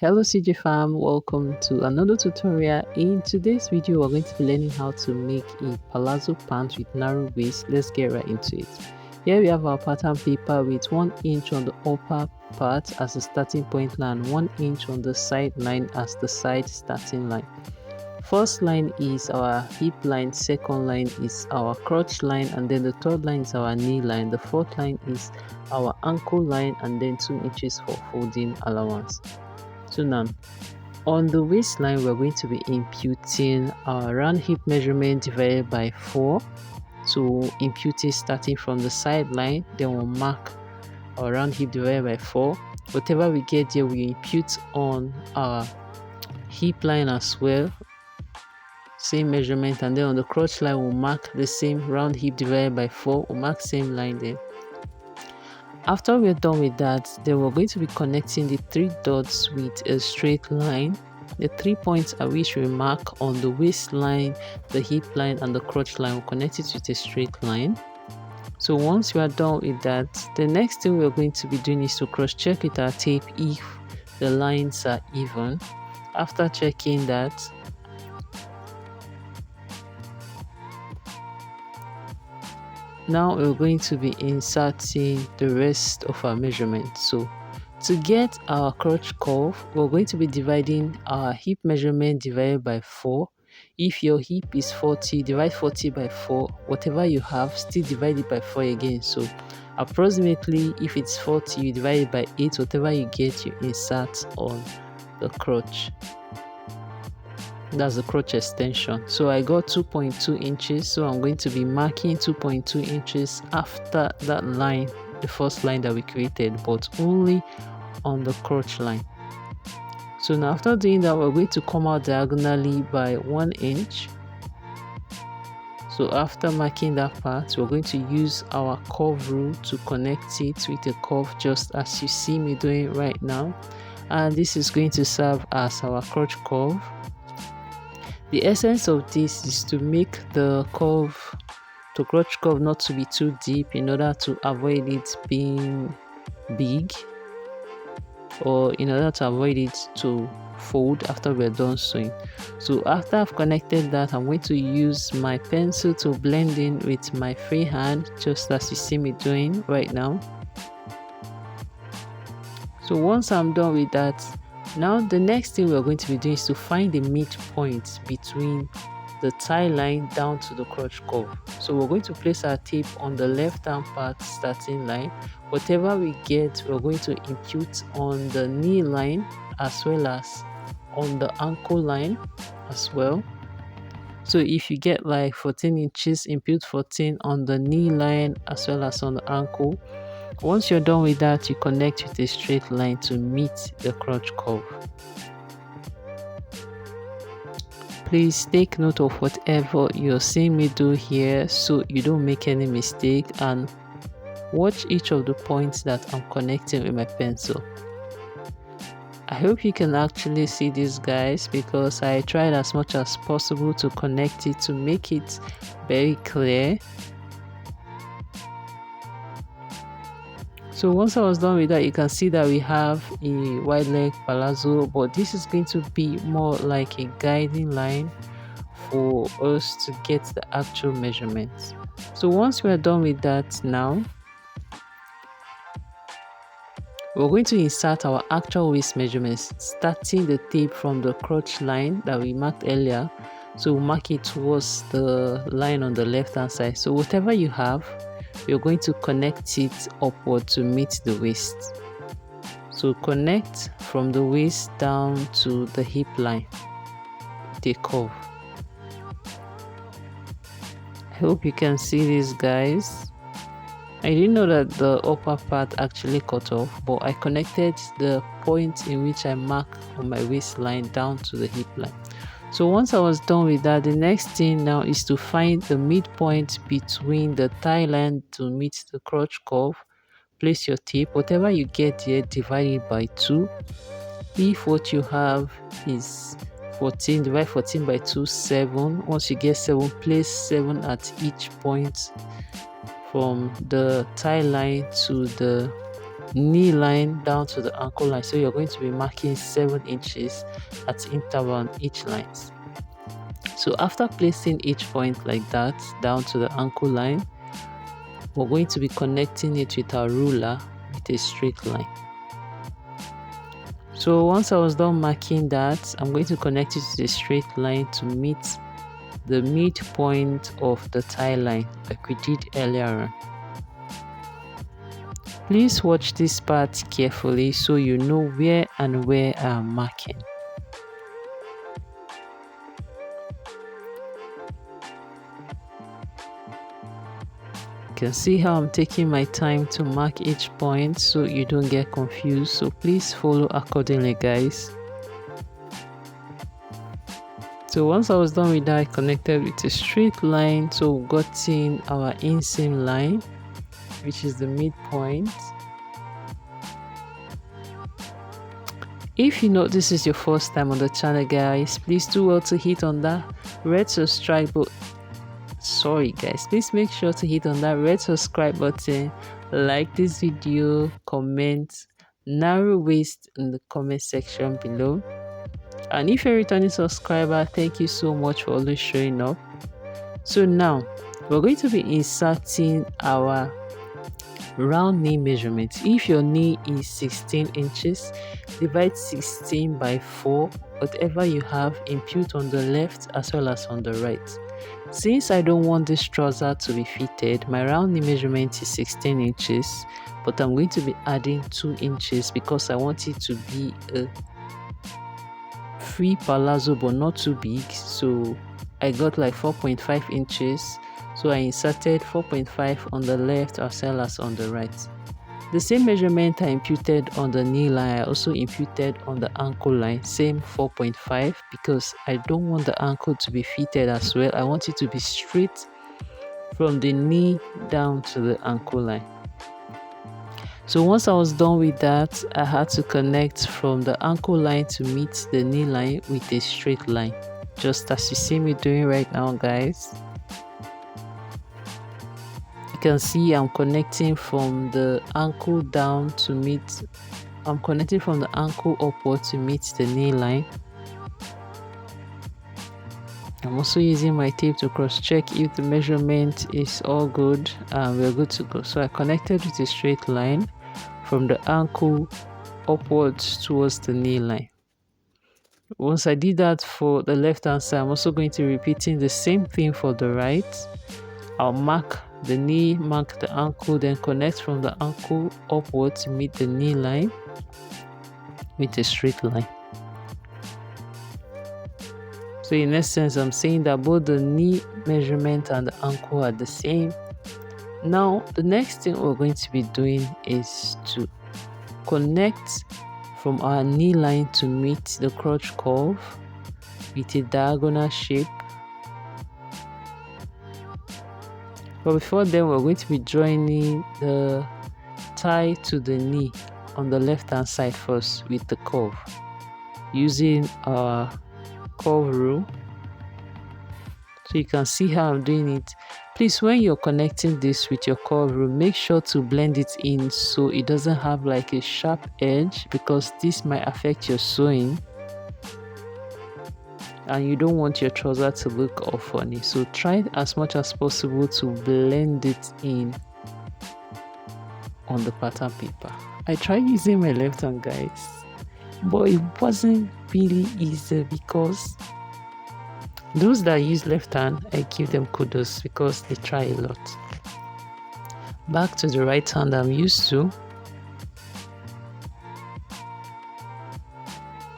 Hello CJ fam, welcome to another tutorial. In today's video we're going to be learning how to make a palazzo pant with narrow waist. Let's get right into it. Here we have our pattern paper with 1 inch on the upper part as the starting point line, 1 inch on the side line as the side starting line. First line is our hip line, second line is our crotch line, and then the third line is our knee line. The fourth line is our ankle line, and then 2 inches for folding allowance. So now on the waistline we're going to be imputing our round hip measurement divided by 4. So impute it starting from the side line, then we'll mark our round hip divided by 4. Whatever we get here we impute on our hip line as well, same measurement, and then on the crotch line we'll mark the same round hip divided by 4. We'll mark same line there. After we're done with that, then we're going to be connecting the 3 dots with a straight line. The 3 points at which we mark on the waistline, the hip line, and the crotch line, we'll connect it with a straight line. So once we are done with that, the next thing we're going to be doing is to cross check with our tape if the lines are even. After checking that, now we're going to be inserting the rest of our measurements. So to get our crotch curve, we're going to be dividing our hip measurement divided by 4. If your hip is 40, divide 40 by 4. Whatever you have, still divide it by 4 again. So approximately, if it's 40, you divide it by 8. Whatever you get, you insert on the crotch. That's the crotch extension. So I got 2.2 inches, so I'm going to be marking 2.2 inches after that line, the first line that we created, but only on the crotch line. So now after doing that, we're going to come out diagonally by 1 inch. So after marking that part, we're going to use our curve rule to connect it with a curve, just as you see me doing right now, and this is going to serve as our crotch curve. The essence of this is to make the crotch curve not to be too deep in order to avoid it being big, or in order to avoid it to fold after we're done sewing. So after I've connected that, I'm going to use my pencil to blend in with my free hand, just as you see me doing right now. So once I'm done with that, now the next thing we're going to be doing is to find the midpoint between the tie line down to the crotch curve. So we're going to place our tape on the left hand part starting line. Whatever we get, we're going to impute on the knee line as well as on the ankle line as well. So if you get like 14 inches, impute 14 on the knee line as well as on the ankle. Once you're done with that, you connect with a straight line to meet the crotch curve. Please take note of whatever you're seeing me do here so you don't make any mistake, and watch each of the points that I'm connecting with my pencil. I hope you can actually see this, guys, because I tried as much as possible to connect it to make it very clear. So once I was done with that, you can see that we have a wide leg palazzo, but this is going to be more like a guiding line for us to get the actual measurements. So once we are done with that, now we're going to insert our actual waist measurements, starting the tape from the crotch line that we marked earlier. So we'll mark it towards the line on the left hand side. So whatever you have, you're going to connect it upward to meet the waist. So connect from the waist down to the hip line, the curve. I hope you can see this, guys. I didn't know that the upper part actually cut off, but I connected the point in which I mark on my waistline down to the hip line. So once I was done with that, the next thing now is to find the midpoint between the thigh line to meet the crotch curve. Place your tape, whatever you get here, divide it by 2. If what you have is 14, divide 14 by 2, 7. Once you get 7, place 7 at each point from the thigh line to the knee line down to the ankle line. So you're going to be marking 7 inches at interval on each lines. So after placing each point like that down to the ankle line, we're going to be connecting it with our ruler with a straight line. So once I was done marking that, I'm going to connect it to a straight line to meet the midpoint of the tie line like we did earlier on. Please watch this part carefully so you know where and where I'm marking. You can see how I'm taking my time to mark each point so you don't get confused. So please follow accordingly, guys. So once I was done with that, I connected with a straight line. So we got in our inseam line, which is the midpoint. If you know this is your first time on the channel, guys, please do well to hit on that red subscribe button. Sorry guys, please make sure to hit on that red subscribe button, like this video, comment narrow waist in the comment section below. And if you're a returning subscriber, thank you so much for always showing up. So now we're going to be inserting our round knee measurement. If your knee is 16 inches, divide 16 by 4. Whatever you have, impute on the left as well as on the right. Since I don't want this trouser to be fitted, my round knee measurement is 16 inches, but I'm going to be adding 2 inches because I want it to be a free palazzo but not too big. So I got like 4.5 inches. So I inserted 4.5 on the left as well as on the right. The same measurement I imputed on the knee line, I also imputed on the ankle line, same 4.5, because I don't want the ankle to be fitted as well. I want it to be straight from the knee down to the ankle line. So once I was done with that, I had to connect from the ankle line to meet the knee line with a straight line, just as you see me doing right now, guys. You can see I'm connecting from the ankle down to meet, I'm connecting from the ankle upward to meet the knee line. I'm also using my tape to cross check if the measurement is all good, and we're good to go. So I connected with a straight line from the ankle upwards towards the knee line. Once I did that for the left hand side, I'm also going to be repeating the same thing for the right. I'll mark the knee, mark the ankle, then connect from the ankle upward to meet the knee line with a straight line. So in essence, I'm saying that both the knee measurement and the ankle are the same. Now, the next thing we're going to be doing is to connect from our knee line to meet the crotch curve with a diagonal shape. But before then, we're going to be joining the tie to the knee on the left hand side first with the curve using our curve rule. So you can see how I'm doing it. Please, when you're connecting this with your curve rule, make sure to blend it in so it doesn't have like a sharp edge, because this might affect your sewing and you don't want your trouser to look all funny. So try as much as possible to blend it in on the pattern paper. I tried using my left hand, guys, but it wasn't really easy, because those that use left hand, I give them kudos because they try a lot. Back to the right hand I'm used to.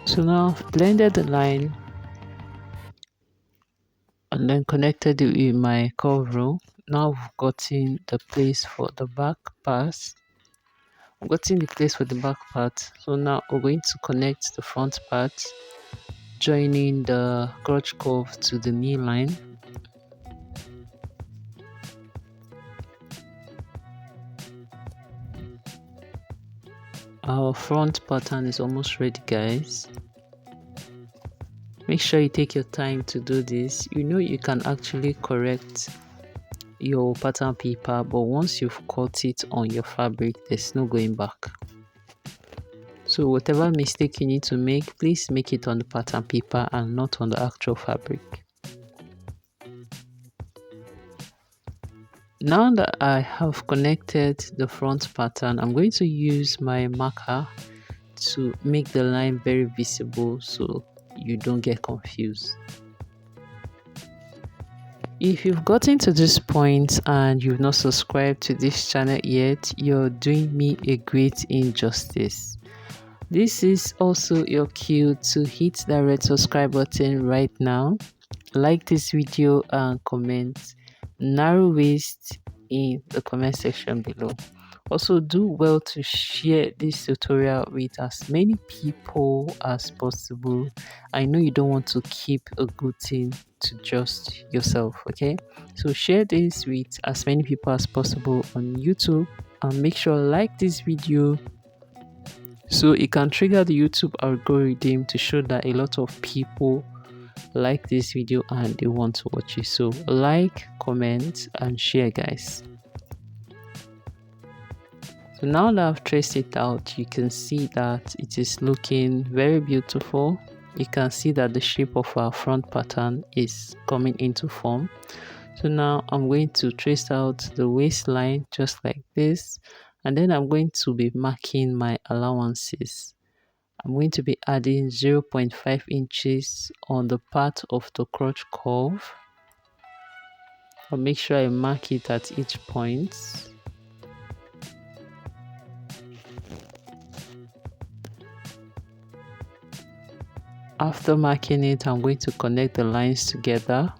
So now I've blended the line and then connected it with my curve rule. Now we've gotten the place for the back part. I've gotten the place for the back part. So now we're going to connect the front part, joining the crotch curve to the knee line. Our front pattern is almost ready, guys. Make sure you take your time to do this. You know you can actually correct your pattern paper, but once you've cut it on your fabric, there's no going back. So whatever mistake you need to make, please make it on the pattern paper and not on the actual fabric. Now that I have connected the front pattern, I'm going to use my marker to make the line very visible so you don't get confused. If you've gotten to this point and you've not subscribed to this channel yet, you're doing me a great injustice. This is also your cue to hit that red subscribe button right now. Like this video and comment narrow waist in the comment section below. Also, do well to share this tutorial with as many people as possible. I know you don't want to keep a good thing to just yourself, okay? So share this with as many people as possible on YouTube, and make sure like this video so it can trigger the YouTube algorithm to show that a lot of people like this video and they want to watch it. So like, comment and share, guys. So now that I've traced it out, you can see that it is looking very beautiful. You can see that the shape of our front pattern is coming into form. So now I'm going to trace out the waistline just like this, and then I'm going to be marking my allowances. I'm going to be adding 0.5 inches on the part of the crotch curve. I'll make sure I mark it at each point. After marking it, I'm going to connect the lines together.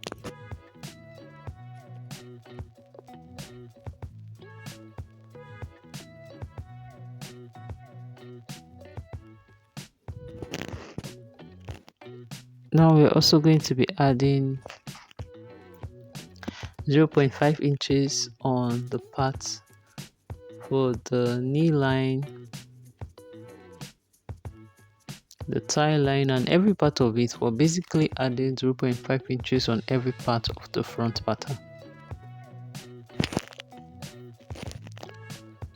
Now we're also going to be adding 0.5 inches on the part for the knee line, the tie line, and every part of it. We're basically adding 0.5 inches on every part of the front pattern.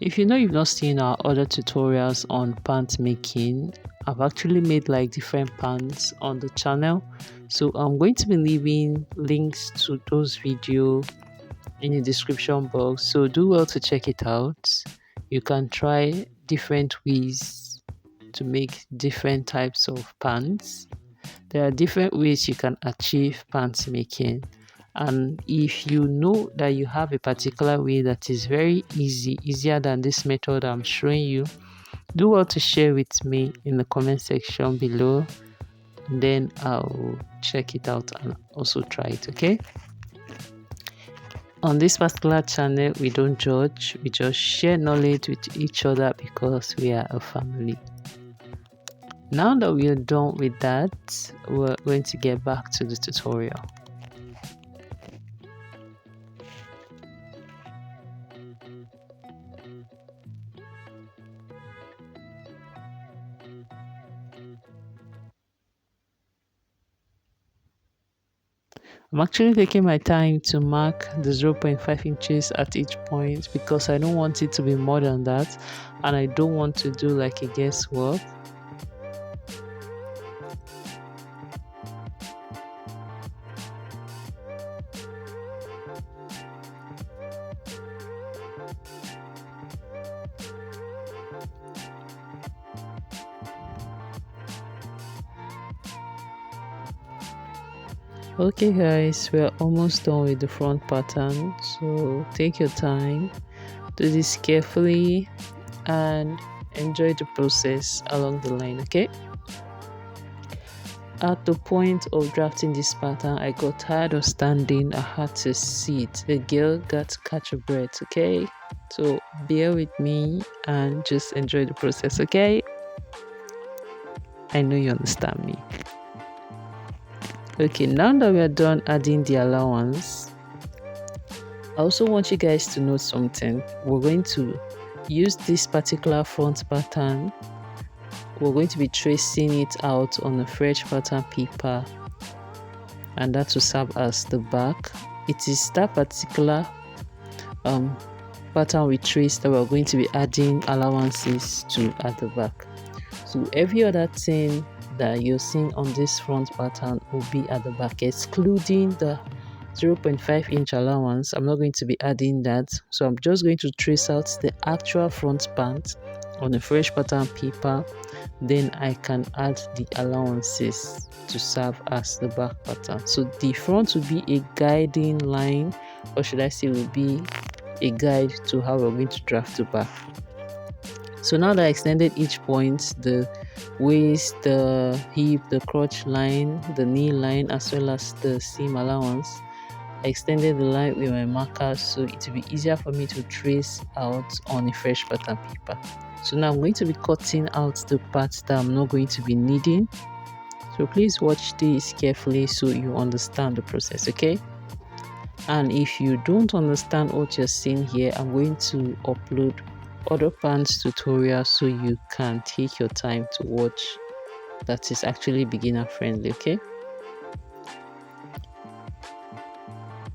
If you know you've not seen our other tutorials on pant making, I've actually made like different pants on the channel, so I'm going to be leaving links to those videos in the description box, so do well to check it out. You can try different ways to make different types of pants. There are different ways you can achieve pants making, and if you know that you have a particular way that is very easier than this method I'm showing you, do well to share with me in the comment section below, and then I'll check it out and also try it, okay? On this particular channel, we don't judge, we just share knowledge with each other because we are a family. Now that we are done with that, we're going to get back to the tutorial. I'm actually taking my time to mark the 0.5 inches at each point because I don't want it to be more than that, and I don't want to do like a guesswork. Okay guys, we're almost done with the front pattern, so take your time, do this carefully and enjoy the process along the line, okay? At the point of drafting this pattern, I got tired of standing. I had to sit. The girl got to catch a breath, okay? So bear with me and just enjoy the process, okay? I know you understand me. Okay, now that we are done adding the allowance, I also want you guys to know something. We're going to use this particular front pattern. We're going to be tracing it out on a fresh pattern paper, and that will serve as the back. It is that particular pattern we traced that we're going to be adding allowances to at the back. So every other thing that you're seeing on this front pattern will be at the back, excluding the 0.5 inch allowance. I'm not going to be adding that, so I'm just going to trace out the actual front pant on a fresh pattern paper. Then I can add the allowances to serve as the back pattern. So the front will be a guiding line, or should I say will be a guide to how we're going to draft the back. So now that I extended each point, the waist, the hip, the crotch line, the knee line, as well as the seam allowance, I extended the line with my marker so it will be easier for me to trace out on a fresh pattern paper. So now I'm going to be cutting out the parts that I'm not going to be needing. So please watch this carefully so you understand the process, okay? And if you don't understand what you're seeing here, I'm going to upload other pants tutorials so you can take your time to watch. That is actually beginner friendly, okay?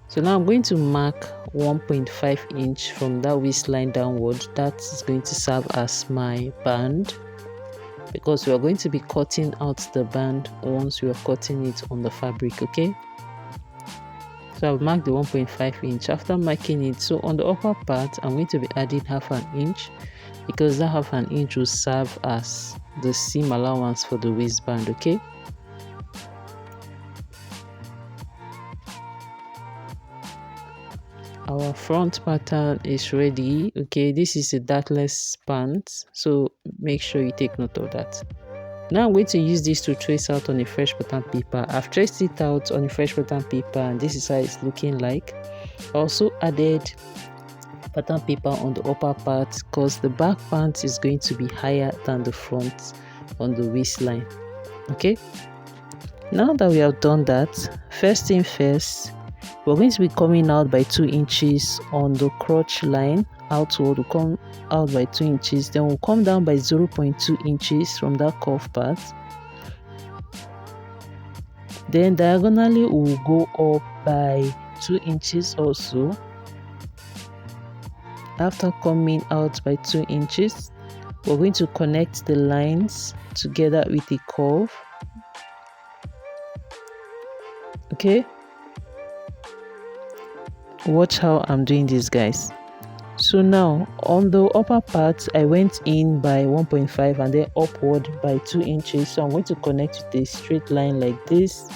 So now I'm going to mark 1.5 inch from that waistline downward. That is going to serve as my band, because we are going to be cutting out the band once we are cutting it on the fabric, okay? So I've marked the 1.5 inch. After marking it, so on the upper part, I'm going to be adding half an inch, because that half an inch will serve as the seam allowance for the waistband, okay? Our front pattern is ready, okay? This is a dartless pant, so make sure you take note of that. Now I'm going to use this to trace out on a fresh pattern paper. I've traced it out on a fresh pattern paper, and this is how it's looking like. I also added pattern paper on the upper part because the back pant is going to be higher than the front on the waistline, okay? Now that we have done that, first thing first, we're going to be coming out by 2 inches on the crotch line. Outward will come out by 2 inches, then we'll come down by 0.2 inches from that curve part. Then diagonally we'll go up by 2 inches also. After coming out by 2 inches, we're going to connect the lines together with a curve, okay? Watch how I'm doing this, guys. So now on the upper part, I went in by 1.5 and then upward by 2 inches. So I'm going to connect with a straight line like this.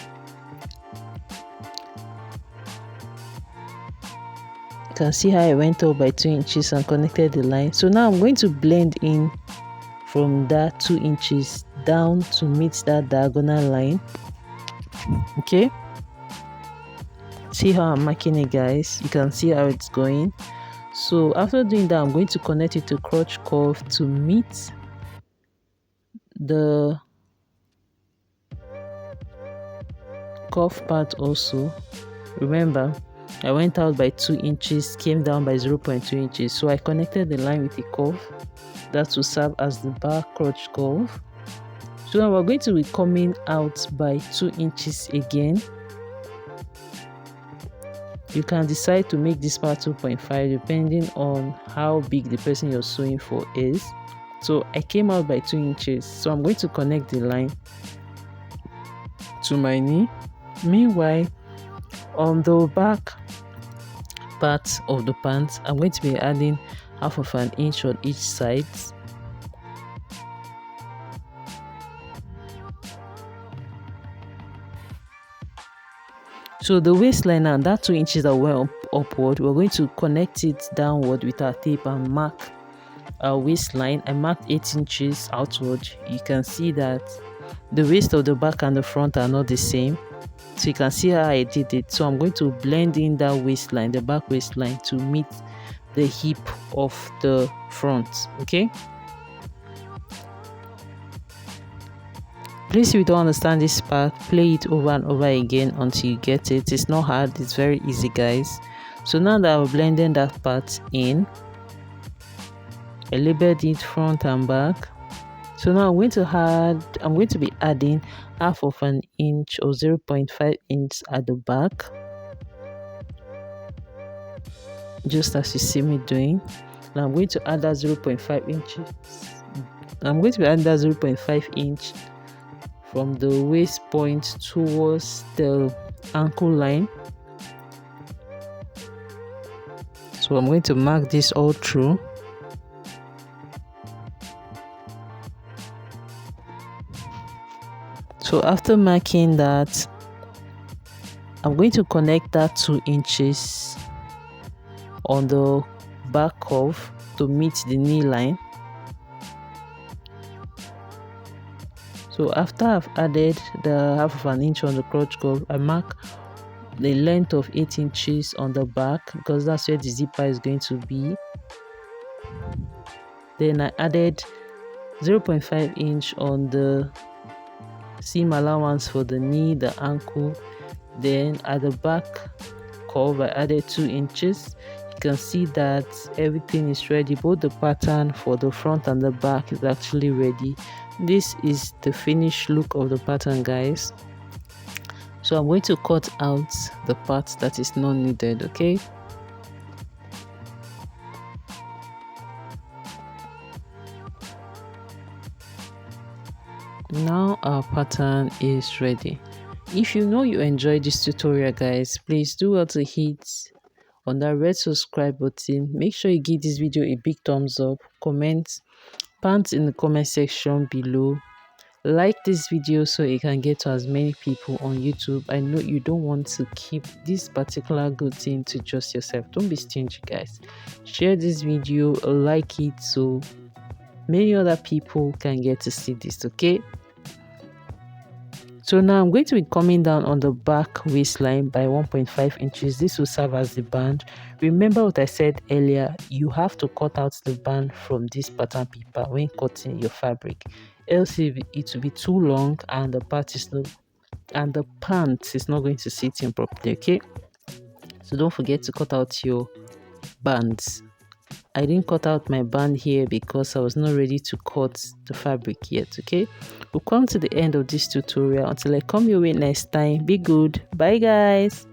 You can see how I went up by 2 inches and connected the line. So now I'm going to blend in from that 2 inches down to meet that diagonal line, okay? See how I'm marking it, guys? You can see how it's going. So after doing that, I'm going to connect it to crotch curve to meet the curve part also. Remember, I went out by 2 inches, came down by 0.2 inches. So I connected the line with a curve that will serve as the back crotch curve. So now we're going to be coming out by 2 inches again. You can decide to make this part 2.5 depending on how big the person you're sewing for is. So I came out by 2 inches. So I'm going to connect the line to my knee. Meanwhile, on the back part of the pants, I'm going to be adding half of an inch on each side. So the waistline and that 2 inches that went upward, we're going to connect it downward with our tape and mark our waistline. I marked 8 inches outward. You can see that the waist of the back and the front are not the same. So you can see how I did it. So I'm going to blend in that waistline, the back waistline, to meet the hip of the front, okay? Please, if you don't understand this part, play it over and over again until you get it. It's not hard, it's very easy, guys. So now that I've blended that part in, I labeled it front and back. So now I'm going to be adding half of an inch or 0.5 inch at the back, just as you see me doing. Now I'm going to add that 0.5 inches I'm going to be adding that 0.5 inch from the waist point towards the ankle line. So I'm going to mark this all through. So after marking that, I'm going to connect that 2 inches on the back curve to meet the knee line. So after I've added the half of an inch on the crotch curve, I mark the length of 8 inches on the back because that's where the zipper is going to be. Then I added 0.5 inch on the seam allowance for the knee, the ankle. Then at the back curve I added 2 inches. You can see that everything is ready. Both the pattern for the front and the back is actually ready. This is the finished look of the pattern, guys. So I'm going to cut out the part that is not needed. Okay, now our pattern is ready. If you know you enjoyed this tutorial, guys, please do well to hit on that red subscribe button. Make sure you give this video a big thumbs up, comment pants in the comment section below, like this video so it can get to as many people on YouTube. I know you don't want to keep this particular good thing to just yourself. Don't be stingy, guys. Share this video, like it so many other people can get to see this. Okay, so now I'm going to be coming down on the back waistline by 1.5 inches. This will serve as the band. Remember what I said earlier, you have to cut out the band from this pattern paper when cutting your fabric, else it will be too long and the pants is not going to sit in properly. Okay, so don't forget to cut out your bands. I didn't cut out my band here because I was not ready to cut the fabric yet. Okay, we'll come to the end of this tutorial. Until I come your way next time, be good. Bye, guys.